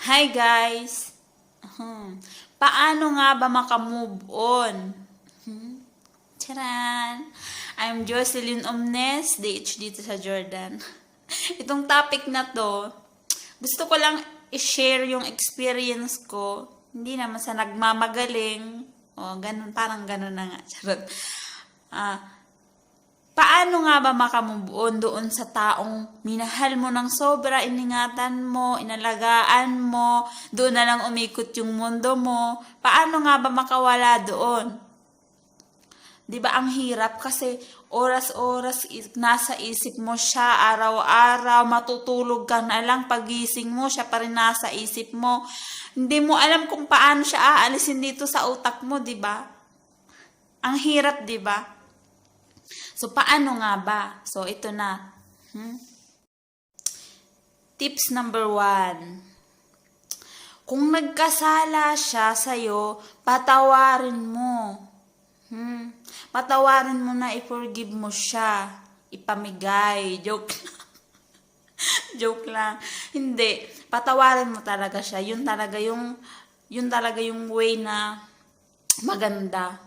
Hi guys! Paano nga ba makamove on? Charan! I'm Jocelyn Omnes, DH dito sa Jordan. Itong topic na to, gusto ko lang i-share yung experience ko. Hindi naman sa nagmamagaling. O, ganun, parang ganun na nga. Charot. Paano nga ba makamove on doon sa taong minahal mo ng sobra, iningatan mo, inalagaan mo, doon na lang umikot yung mundo mo? Paano nga ba makawala doon? 'Di ba ang hirap kasi oras-oras nasa isip mo siya, araw-araw, matutulog ka na lang, pagising mo siya pa rin nasa isip mo. Hindi mo alam kung paano siya aalisin dito sa utak mo, 'di ba? Ang hirap, 'di ba? So, paano nga ba? So, ito na. Tips number 1. Kung nagkasala siya sa'yo, patawarin mo. Patawarin mo na, i-forgive mo siya. Ipamigay. Joke lang. Joke lang. Hindi. Patawarin mo talaga siya. Yun talaga yung way na maganda.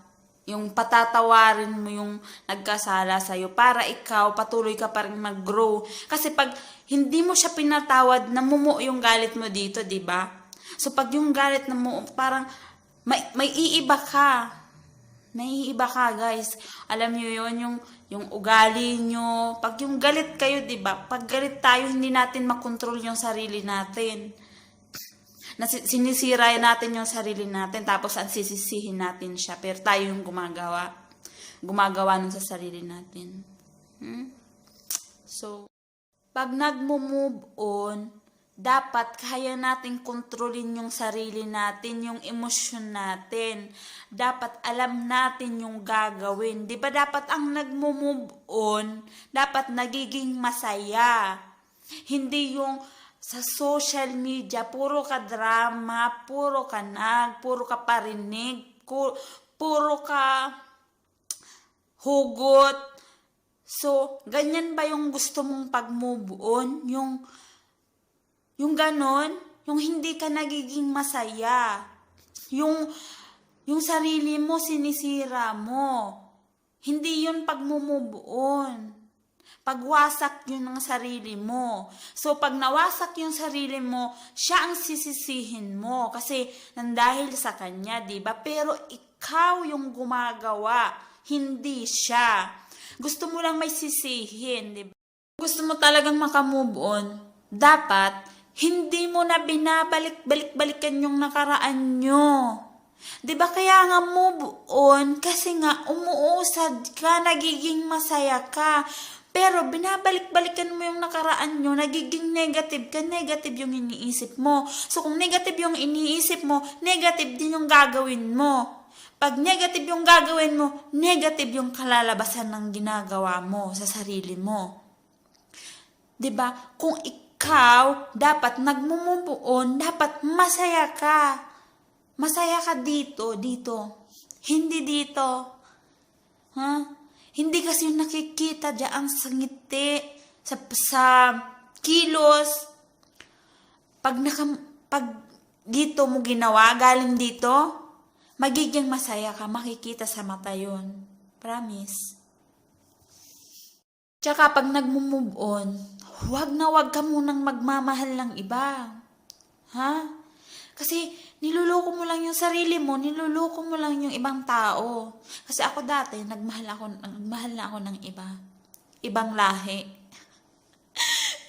Yung patatawarin mo yung nagkasala sa'yo para ikaw patuloy ka pa rin mag-grow. Kasi pag hindi mo siya pinatawad, namumuo yung galit mo dito, di ba? So pag yung galit namuo, parang may iiba ka. Naiiba ka, guys. Alam niyo yun, yung ugali nyo. Pag yung galit kayo, di ba? Pag galit tayo, hindi natin makontrol yung sarili natin. Sinisira natin yung sarili natin, tapos ang sisisihin natin siya, pero tayo yung gumagawa nun sa sarili natin. So, pag nagmo-move on, dapat kaya natin kontrolin yung sarili natin, yung emosyon natin. Dapat alam natin yung gagawin. Di ba dapat ang nagmo-move on, dapat nagiging masaya. Hindi yung sa social media, puro ka drama, puro ka puro ka parinig, puro ka hugot. So, ganyan ba yung gusto mong pag-move on? Yung ganon, yung hindi ka nagiging masaya. Yung sarili mo, sinisira mo. Hindi yun pag-move on. Pagwasak yun ng sarili mo. So, pag nawasak yung sarili mo, siya ang sisisihin mo. Kasi, nandahil sa kanya, diba? Pero, ikaw yung gumagawa. Hindi siya. Gusto mo lang may sisihin, diba? Gusto mo talagang makamove on, dapat, hindi mo na binabalik-balikan yung nakaraan nyo. Diba kaya nga move on? Kasi nga, umuusad ka, nagiging masaya ka. Pero binabalik-balikan mo yung nakaraan nyo, nagiging negative ka, negative yung iniisip mo. So kung negative yung iniisip mo, negative din yung gagawin mo. Pag negative yung gagawin mo, negative yung kalalabasan ng ginagawa mo sa sarili mo. 'Di ba? Kung ikaw dapat nagmo-move on, dapat masaya ka. Masaya ka dito. Hindi dito. Hindi kasi yung nakikita diyan sa ngiti, sa kilos. Pag dito mo ginawa, galing dito, magiging masaya ka, makikita sa mata yun. Promise. Tsaka pag nagmo-move on, huwag ka munang magmamahal ng iba. Kasi niluloko mo lang yung sarili mo, niluloko mo lang yung ibang tao. Kasi ako dati, nagmahal na ako ng iba. Ibang lahi.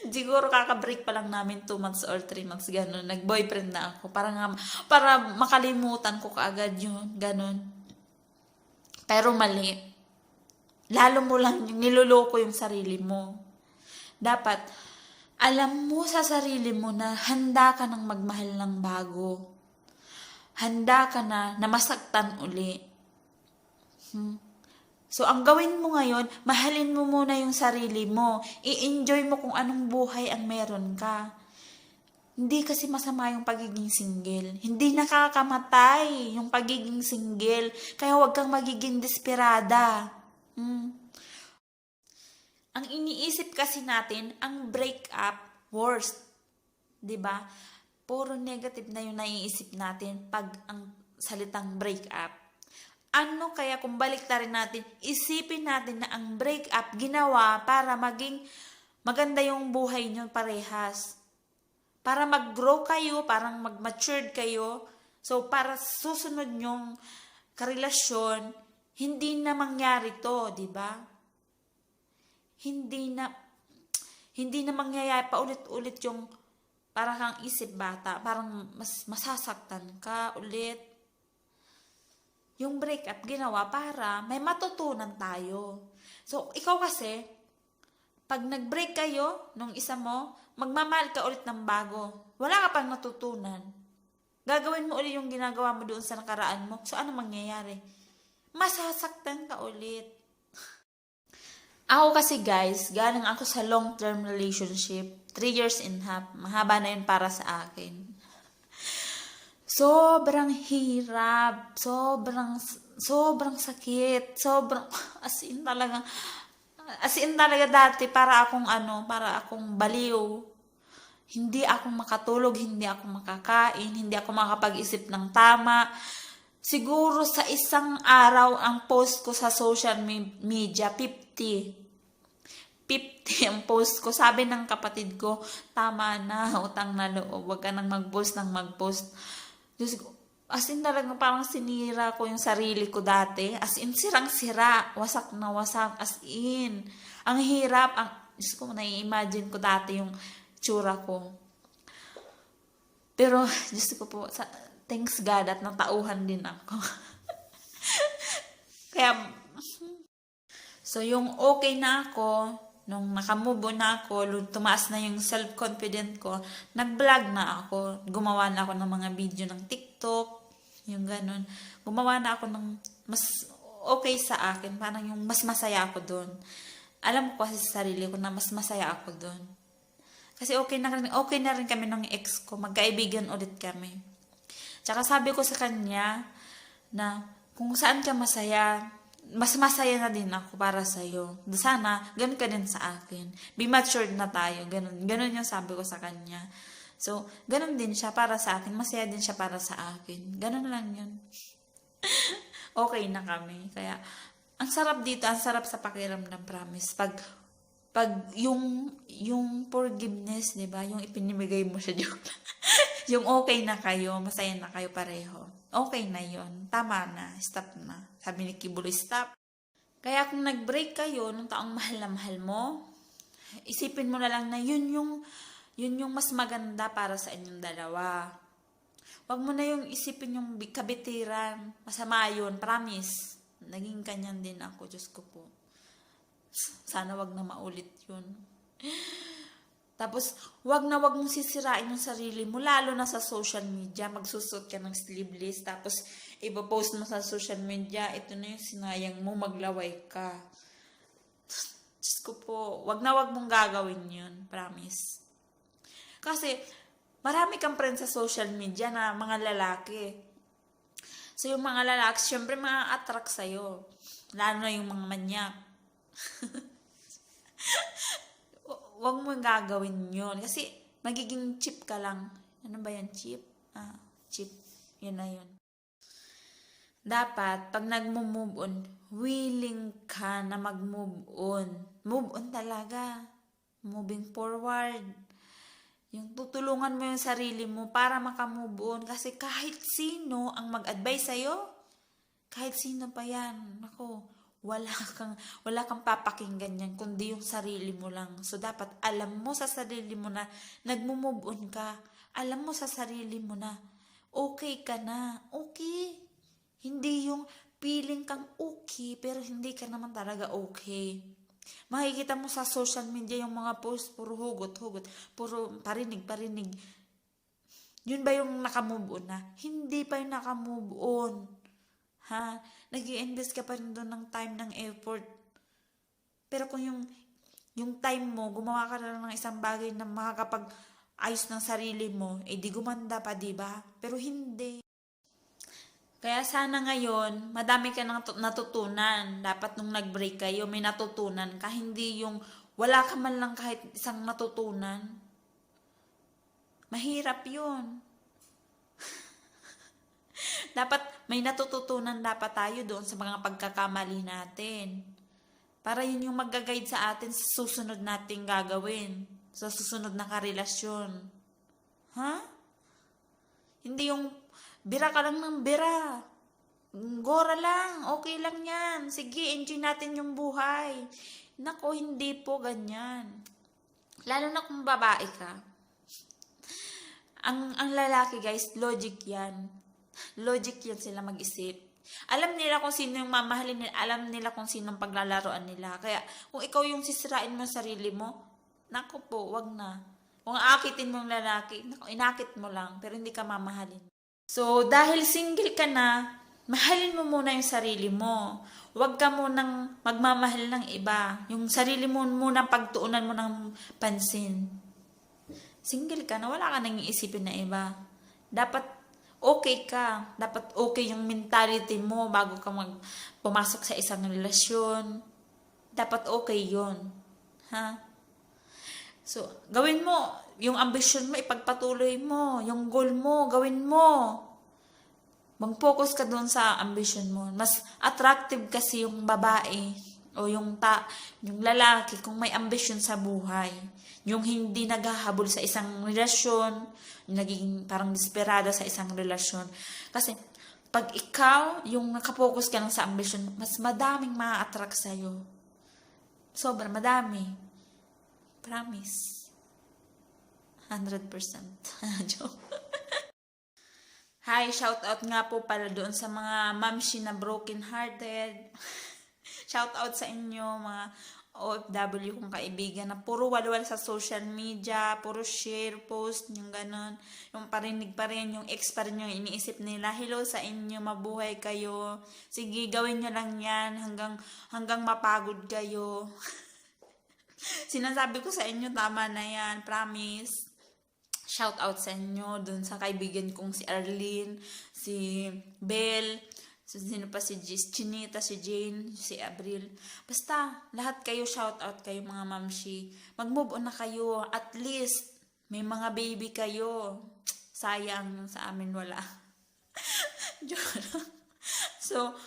Siguro kakabreak pa lang namin 2 months or 3 months, gano'n. Nag-boyfriend na ako. Para makalimutan ko kaagad yun, gano'n. Pero mali. Lalo mo lang yung niluloko yung sarili mo. Dapat, alam mo sa sarili mo na handa ka ng magmahal ng bago. Handa ka na masaktan uli. So, ang gawin mo ngayon, mahalin mo muna yung sarili mo. I-enjoy mo kung anong buhay ang meron ka. Hindi kasi masama yung pagiging single. Hindi nakakamatay yung pagiging single. Kaya huwag kang magiging desperada. Ang iniisip kasi natin, ang breakup, worst. 'Di ba? puro negative na yung naiisip natin pag ang salitang break up. Ano kaya kung baliktarin natin, isipin natin na ang break up ginawa para maging maganda yung buhay nyo parehas. Para mag-grow kayo, parang mag-matured kayo. So, para susunod nyong karelasyon, hindi na mangyari to, di ba? Hindi na mangyayari paulit-ulit yung parang kang isip bata, parang masasaktan ka ulit. Yung breakup ginawa para may matutunan tayo. So, ikaw kasi, pag nag-break kayo nung isa mo, magmamahal ka ulit ng bago. Wala ka pang natutunan. Gagawin mo ulit yung ginagawa mo doon sa nakaraan mo. So, ano mangyayari? Masasaktan ka ulit. Ako kasi guys, galing ako sa long-term relationship. 3 years and a half. Mahaba na yun para sa akin. Sobrang hirap. Sobrang sakit. As in talaga dati para akong baliw. Hindi ako makatulog, hindi ako makakain, hindi ako makapag-isip ng tama. Siguro sa isang araw ang post ko sa social media, 50 ang post ko. Sabi ng kapatid ko, tama na, utang na loob. Huwag ka nang mag-post. Diyos ko, as in talagang parang sinira ko yung sarili ko dati. As in, sirang-sira. Wasak na wasak. As in. Ang hirap. Diyos ko, nai-imagine ko dati yung tsura ko. Pero, Diyos ko po, thanks God at natauhan din ako. Kaya, so yung okay na ako, nung nakamove on na ako, tumaas na yung self-confident ko, nag-vlog na ako. Gumawa na ako ng mga video ng TikTok, yung ganun. Gumawa na ako ng mas okay sa akin, parang yung mas masaya ako doon. Alam ko kasi sa sarili ko na mas masaya ako doon. Kasi okay na rin kami ng ex ko, magkaibigan ulit kami. Tsaka sabi ko sa kanya na kung saan ka masaya, mas masaya na din ako para sa'yo. Sana, ganun ka din sa akin. Be matured na tayo. Ganun yung sabi ko sa kanya. So, ganun din siya para sa akin. Masaya din siya para sa akin. Ganun lang yun. Okay na kami. Kaya, ang sarap dito. Ang sarap sa pakiramdam, promise. Pag yung forgiveness, di ba? Yung ipinimigay mo siya, joke. Yung okay na kayo, masaya na kayo pareho. Okay na yon, tama na, stop na. Sabi ni Kibuloy, stop. Kaya kung nag-break kayo nung taong mahal na mahal mo, isipin mo na lang na yun yung mas maganda para sa inyong dalawa. Huwag mo na yung isipin yung kabitiran. Masama yun, promise. Naging kanyan din ako, Diyos ko po. Sana wag na maulit yun. Tapos, wag mong sisirain yung sarili mo, lalo na sa social media. Magsusot ka ng sleeveless, tapos ipopost mo sa social media, ito na yung sinayang mo, maglaway ka. Diyos ko po, wag mong gagawin yun, promise. Kasi, marami kang friends sa social media na mga lalaki. So, yung mga lalaki, syempre ma-attract sa'yo. Lalo na yung mga manyak. Huwag mo gagawin yun. Kasi, magiging cheap ka lang. Ano ba yan? Cheap? Cheap. Yun na yun. Dapat, pag nag-move on, willing ka na mag-move on. Move on talaga. Moving forward. Yung tutulungan mo yung sarili mo para maka-move on. Kasi kahit sino ang mag-advise sa'yo, kahit sino pa yan. Ako, wala kang papakinggan yan, kundi yung sarili mo lang. So, dapat alam mo sa sarili mo na nag-move on ka. Alam mo sa sarili mo na okay ka na. Okay. Hindi yung feeling kang okay, pero hindi ka naman talaga okay. Makikita mo sa social media yung mga post, puro hugot, puro parinig. Yun ba yung naka-move on na? Hindi pa yung naka-move on. Ha? Nag-i-invest ka pa rin doon ng time, ng effort. Pero kung yung time mo, gumawa ka na lang ng isang bagay na makakapag-ayos ng sarili mo, di gumanda pa, diba? Pero hindi. Kaya sana ngayon, madami ka nang natutunan. Dapat nung nag-break kayo, may natutunan ka. Hindi yung wala ka man lang kahit isang natutunan. Mahirap yun. Dapat may natututunan dapat tayo doon sa mga pagkakamali natin. Para yun yung mag-guide sa atin sa susunod nating gagawin. Sa susunod na karelasyon. Ha? Hindi yung bira ka lang ng bira. Gora lang. Okay lang yan. Sige, enjoy natin yung buhay. Nako, hindi po ganyan. Lalo na kung babae ka. Ang lalaki guys, logic yan. Logic yan sila mag-isip. Alam nila kung sino yung mamahalin nila. Alam nila kung sino yung paglalaroan nila. Kaya kung ikaw yung sisirain mo sarili mo, naku po, wag na. Kung aakitin mo yung lalaki, naku, inakit mo lang. Pero hindi ka mamahalin. So, dahil single ka na, mahalin mo muna yung sarili mo. Huwag ka munang magmamahal ng iba. Yung sarili mo muna pagtuunan mo ng pansin. Single ka na, wala ka nang iisipin na iba. Dapat okay ka. Dapat okay yung mentality mo bago ka pumasok sa isang relasyon. Dapat okay yon. Ha? So, gawin mo. Yung ambition mo, ipagpatuloy mo. Yung goal mo, gawin mo. Mag-focus ka doon sa ambition mo. Mas attractive kasi yung babae o yung lalaki kung may ambition sa buhay. Yung hindi naghahabol sa isang relasyon, naging parang desperada sa isang relasyon. Kasi pag ikaw, yung nakapokus ka lang sa ambition, mas madaming ma-attract sa'yo. Sobrang madami. Promise. 100%. Joke. Hi, shout out nga po pala doon sa mga mamshi na broken hearted. Shout out sa inyo mga OFW kong kaibigan na puro walwal sa social media, puro share, post, yung ganon. Yung parinig pa rin, yung ex pa rin yung iniisip nila. Hello sa inyo, mabuhay kayo. Sige, gawin nyo lang yan hanggang mapagod kayo. Sinasabi ko sa inyo, tama na yan, promise. Shout out sa inyo dun sa kaibigan kong si Arlene, si Belle, sino pa si Chinita, si Jane, si Abril. Basta, lahat kayo shout out kayo mga mamshi. Mag-move on na kayo. At least, may mga baby kayo. Sayang sa amin wala. So,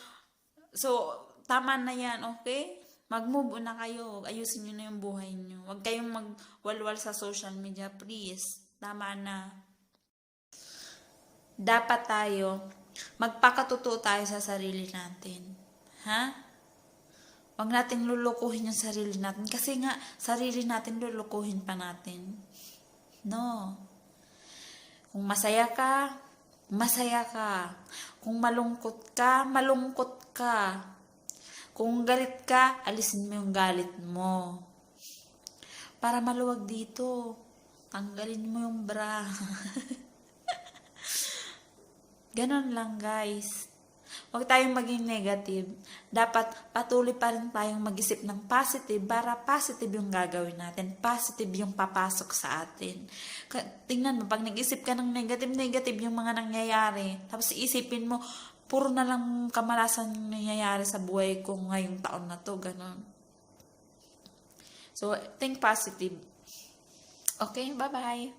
tama na yan, okay? Mag-move on na kayo. Ayusin nyo na yung buhay nyo. Huwag kayong magwalwal sa social media, please. Tama na. Dapat tayo, magpakatotoo tayo sa sarili natin. Ha? Huwag natin lulukuhin yung sarili natin. Kasi nga, sarili natin lulukuhin pa natin. No. Kung masaya ka, masaya ka. Kung malungkot ka, malungkot ka. Kung galit ka, alisin mo yung galit mo. Para maluwag dito. Tanggalin mo yung bra. Ganon lang guys. Huwag tayong maging negative. Dapat patuloy pa rin tayong mag-isip ng positive para positive yung gagawin natin. Positive yung papasok sa atin. Tingnan mo, pag nag-isip ka ng negative yung mga nangyayari. Tapos isipin mo, puro na lang kamalasan yung nangyayari sa buhay ko ngayong taon na to. Ganon. So, think positive. Okay, bye-bye.